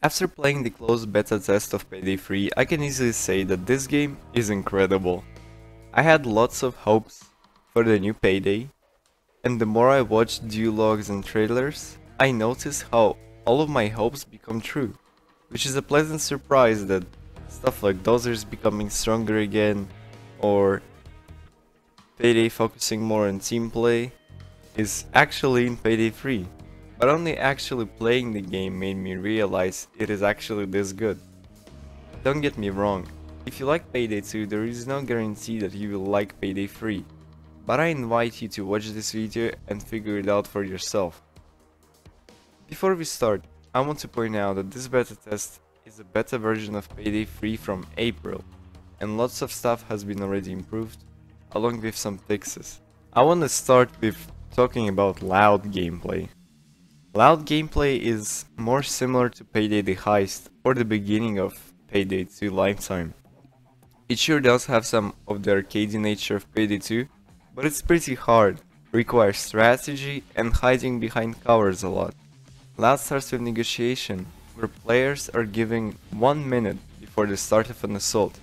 After playing the closed beta test of Payday 3, I can easily say that this game is incredible. I had lots of hopes for the new Payday, and the more I watched duologues and trailers, I noticed how all of my hopes become true, which is a pleasant surprise that stuff like Dozer is becoming stronger again, or Payday focusing more on team play, is actually in Payday 3. But only actually playing the game made me realize it is actually this good. Don't get me wrong, if you like Payday 2, there is no guarantee that you will like Payday 3, but I invite you to watch this video and figure it out for yourself. Before we start, I want to point out that this beta test is a beta version of Payday 3 from April, and lots of stuff has been already improved, along with some fixes. I want to start with talking about loud gameplay. Loud gameplay is more similar to Payday the Heist or the beginning of Payday 2 Lifetime. It sure does have some of the arcadey nature of Payday 2, but it's pretty hard, requires strategy and hiding behind covers a lot. Loud starts with negotiation, where players are given 1 minute before the start of an assault,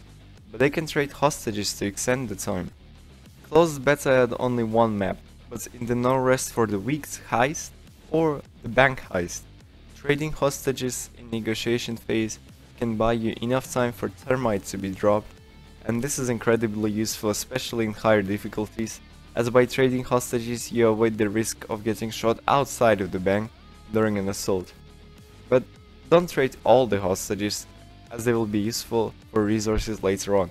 but they can trade hostages to extend the time. Closed beta had only one map, but in the no rest for the week's heist, or the bank heist, trading hostages in negotiation phase can buy you enough time for termites to be dropped, and this is incredibly useful especially in higher difficulties, as by trading hostages you avoid the risk of getting shot outside of the bank during an assault. But don't trade all the hostages, as they will be useful for resources later on.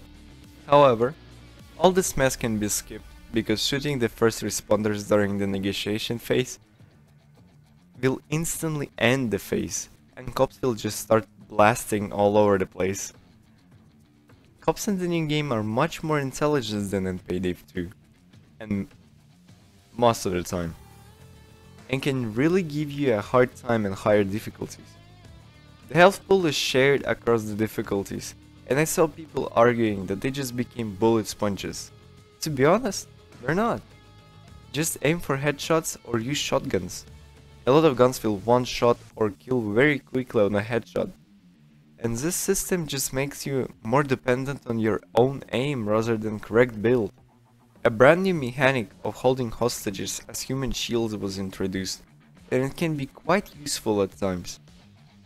However, all this mess can be skipped, because shooting the first responders during the negotiation phase will instantly end the phase, and cops will just start blasting all over the place. Cops in the new game are much more intelligent than in Payday 2, and most of the time, and can really give you a hard time in higher difficulties. The health pool is shared across the difficulties, and I saw people arguing that they just became bullet sponges. To be honest, they're not. Just aim for headshots or use shotguns. A lot of guns will one-shot or kill very quickly on a headshot. And this system just makes you more dependent on your own aim rather than correct build. A brand new mechanic of holding hostages as human shields was introduced, and it can be quite useful at times.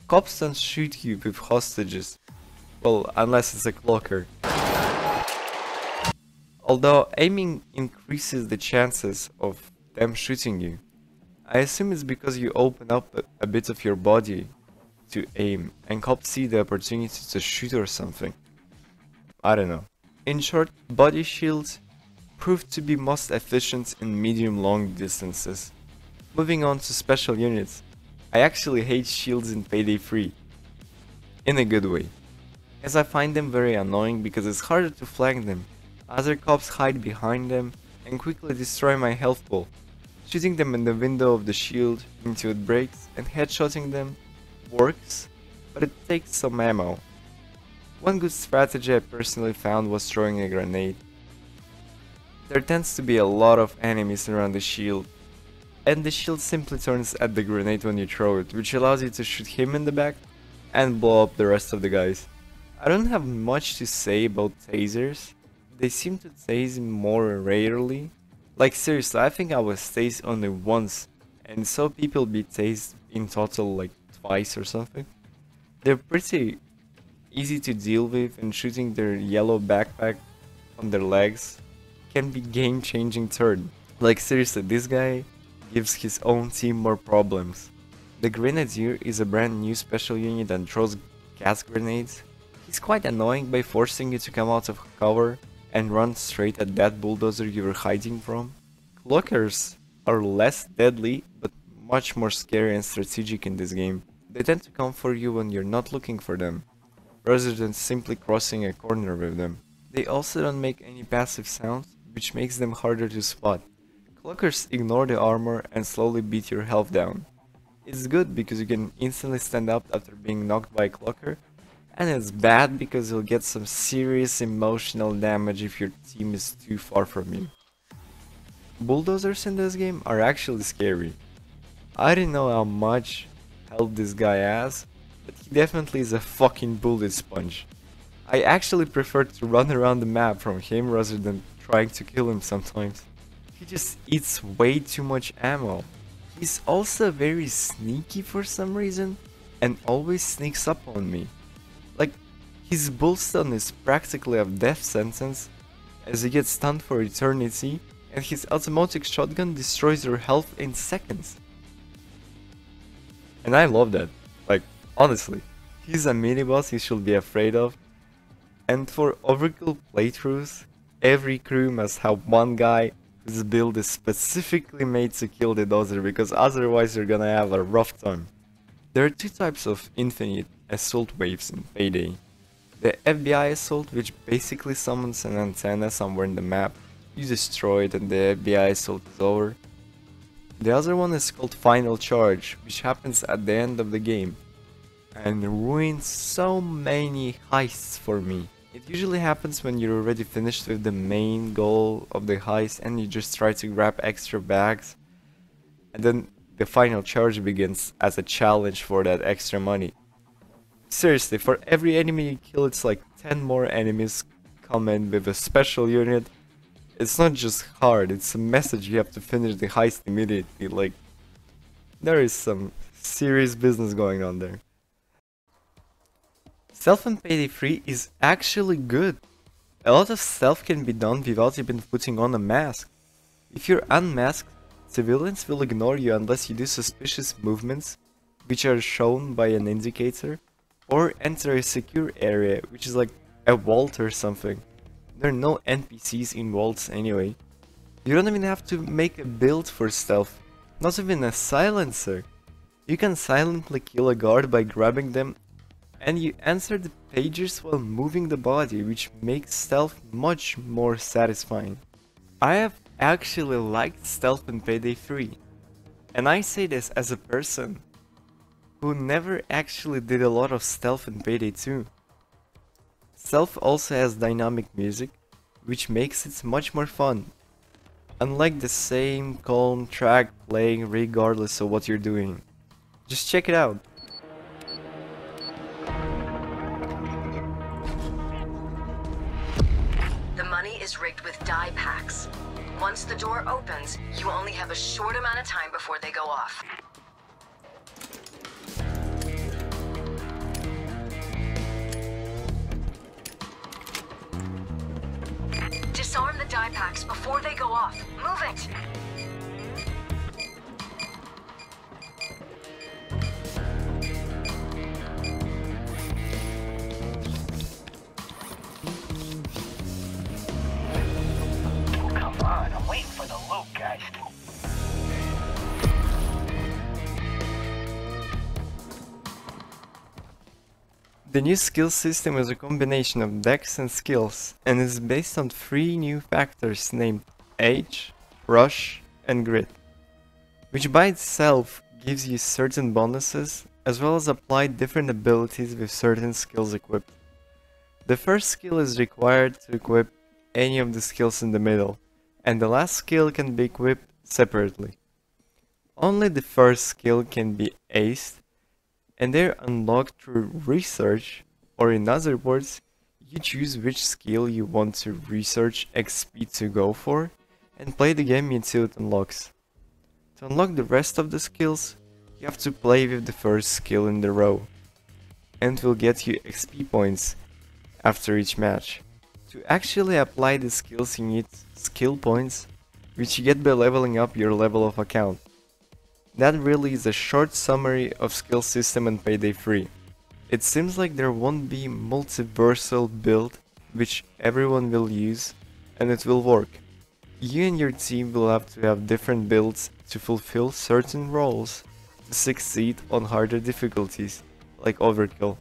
Cops don't shoot you with hostages, well, unless it's a cloaker. Although aiming increases the chances of them shooting you. I assume it's because you open up a bit of your body to aim, and cops see the opportunity to shoot or something. I don't know. In short, body shields proved to be most efficient in medium-long distances. Moving on to special units, I actually hate shields in Payday 3. In a good way, as I find them very annoying because it's harder to flank them. Other cops hide behind them and quickly destroy my health pool. Shooting them in the window of the shield until it breaks and headshotting them works, but it takes some ammo. One good strategy I personally found was throwing a grenade. There tends to be a lot of enemies around the shield, and the shield simply turns at the grenade when you throw it, which allows you to shoot him in the back and blow up the rest of the guys. I don't have much to say about tasers. They seem to tase more rarely. Like seriously, I think I was tased only once, and saw people be tased in total like twice or something. They're pretty easy to deal with, and shooting their yellow backpack on their legs can be game-changing turn. Like seriously, this guy gives his own team more problems. The Grenadier is a brand new special unit that throws gas grenades. He's quite annoying by forcing you to come out of cover and run straight at that bulldozer you were hiding from. Cloakers are less deadly, but much more scary and strategic in this game. They tend to come for you when you're not looking for them, rather than simply crossing a corner with them. They also don't make any passive sounds, which makes them harder to spot. Cloakers ignore the armor and slowly beat your health down. It's good because you can instantly stand up after being knocked by a cloaker, and it's bad because you'll get some serious emotional damage if your team is too far from you. Bulldozers in this game are actually scary. I didn't know how much health this guy has, but he definitely is a fucking bullet sponge. I actually prefer to run around the map from him rather than trying to kill him sometimes. He just eats way too much ammo. He's also very sneaky for some reason and always sneaks up on me. Like, his bull stun is practically a death sentence as he gets stunned for eternity, and his automatic shotgun destroys your health in seconds. And I love that. Like, honestly, he's a mini boss you should be afraid of. And for overkill playthroughs, every crew must have one guy whose build is specifically made to kill the Dozer, because otherwise you're gonna have a rough time. There are two types of infinite assault waves in Payday. The FBI assault, which basically summons an antenna somewhere in the map, you destroy it and the FBI assault is over. The other one is called Final Charge, which happens at the end of the game and ruins so many heists for me. It usually happens when you're already finished with the main goal of the heist and you just try to grab extra bags, and then the final charge begins as a challenge for that extra money. Seriously, for every enemy you kill, it's like 10 more enemies come in with a special unit. It's not just hard, it's a message you have to finish the heist immediately. Like, there is some serious business going on there. Stealth in Payday 3 is actually good. A lot of stealth can be done without even putting on a mask. If you're unmasked, civilians will ignore you unless you do suspicious movements, which are shown by an indicator, or enter a secure area, which is like a vault or something. There are no NPCs in vaults anyway. You don't even have to make a build for stealth, not even a silencer. You can silently kill a guard by grabbing them, and you answer the pagers while moving the body, which makes stealth much more satisfying. I have actually liked stealth in Payday 3, and I say this as a person who never actually did a lot of stealth in Payday 2. Stealth also has dynamic music, which makes it much more fun, unlike the same calm track playing regardless of what you're doing. Just check it out. The money is rigged with die packs. Once the door opens, you only have a short amount of time before they go off. Disarm the die packs before they go off. Move it! Come on, I'm waiting for the loot, guys. The new skill system is a combination of dex and skills, and is based on 3 new factors named age, rush, and grit, which by itself gives you certain bonuses, as well as apply different abilities with certain skills equipped. The first skill is required to equip any of the skills in the middle, and the last skill can be equipped separately. Only the first skill can be aced, and they're unlocked through research, or in other words, you choose which skill you want to research XP to go for, and play the game until it unlocks. To unlock the rest of the skills, you have to play with the first skill in the row, and it will get you XP points after each match. To actually apply the skills you need skill points, which you get by leveling up your level of account. That really is a short summary of skill system in Payday 3. It seems like there won't be multiversal build which everyone will use, and it will work. You and your team will have to have different builds to fulfill certain roles to succeed on harder difficulties, like Overkill.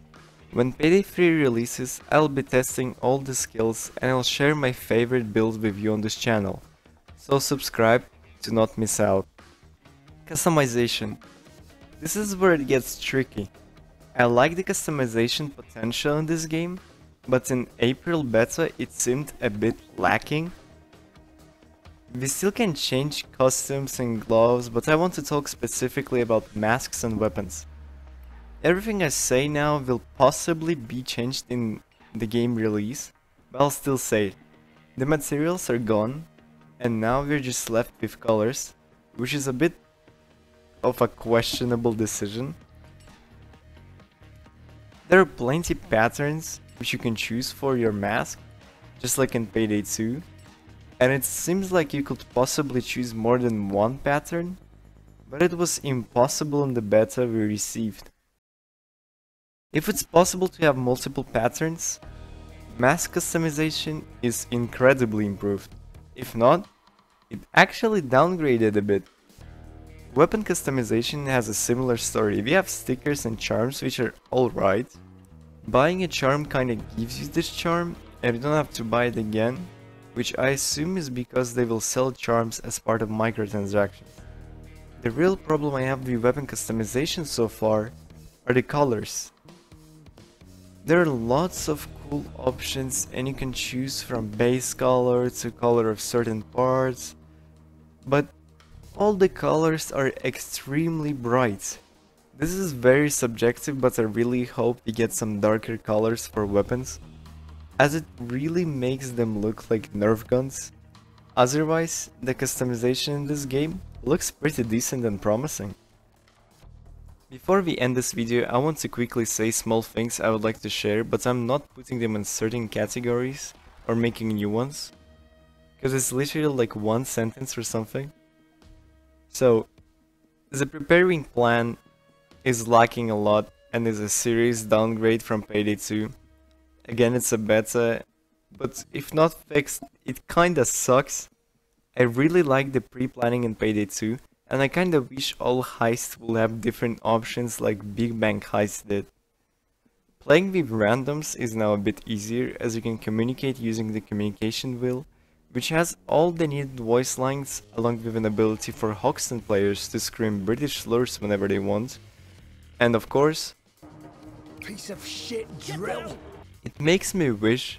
When Payday 3 releases, I'll be testing all the skills and I'll share my favorite builds with you on this channel, so subscribe to not miss out. Customization. This is where it gets tricky. I like the customization potential in this game, but in April beta it seemed a bit lacking. We still can change costumes and gloves, but I want to talk specifically about masks and weapons. Everything I say now will possibly be changed in the game release, but I'll still say it. The materials are gone, and now we're just left with colors, which is a bit of a questionable decision. There are plenty patterns which you can choose for your mask, just like in Payday 2, and it seems like you could possibly choose more than one pattern, but it was impossible in the beta we received. If it's possible to have multiple patterns, mask customization is incredibly improved. If not, it actually downgraded a bit. Weapon customization has a similar story. We have stickers and charms which are alright. Buying a charm kinda gives you this charm and you don't have to buy it again, which I assume is because they will sell charms as part of microtransactions. The real problem I have with weapon customization so far are the colors. There are lots of cool options and you can choose from base color to color of certain parts, but all the colors are extremely bright. This is very subjective, but I really hope we get some darker colors for weapons, as it really makes them look like Nerf guns. Otherwise, the customization in this game looks pretty decent and promising. Before we end this video, I want to quickly say small things I would like to share, but I'm not putting them in certain categories or making new ones, because it's literally like one sentence or something. So, the preparing plan is lacking a lot and is a serious downgrade from Payday 2. Again, it's a beta, but if not fixed, it kinda sucks. I really like the pre-planning in Payday 2, and I kinda wish all heists will have different options like Big Bang Heist did. Playing with randoms is now a bit easier, as you can communicate using the communication wheel, which has all the needed voice lines along with an ability for Hoxton players to scream British slurs whenever they want. And of course, Piece of shit drill. it makes me wish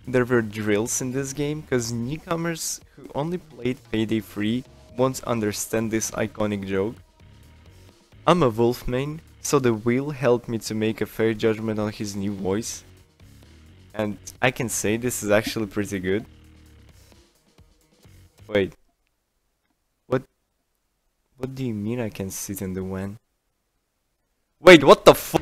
there were drills in this game, cause newcomers who only played Payday 3 won't understand this iconic joke. I'm a Wolf main, so the wheel helped me to make a fair judgment on his new voice. And I can say this is actually pretty good. Wait. What do you mean I can sit in the van? Wait, what the fuck?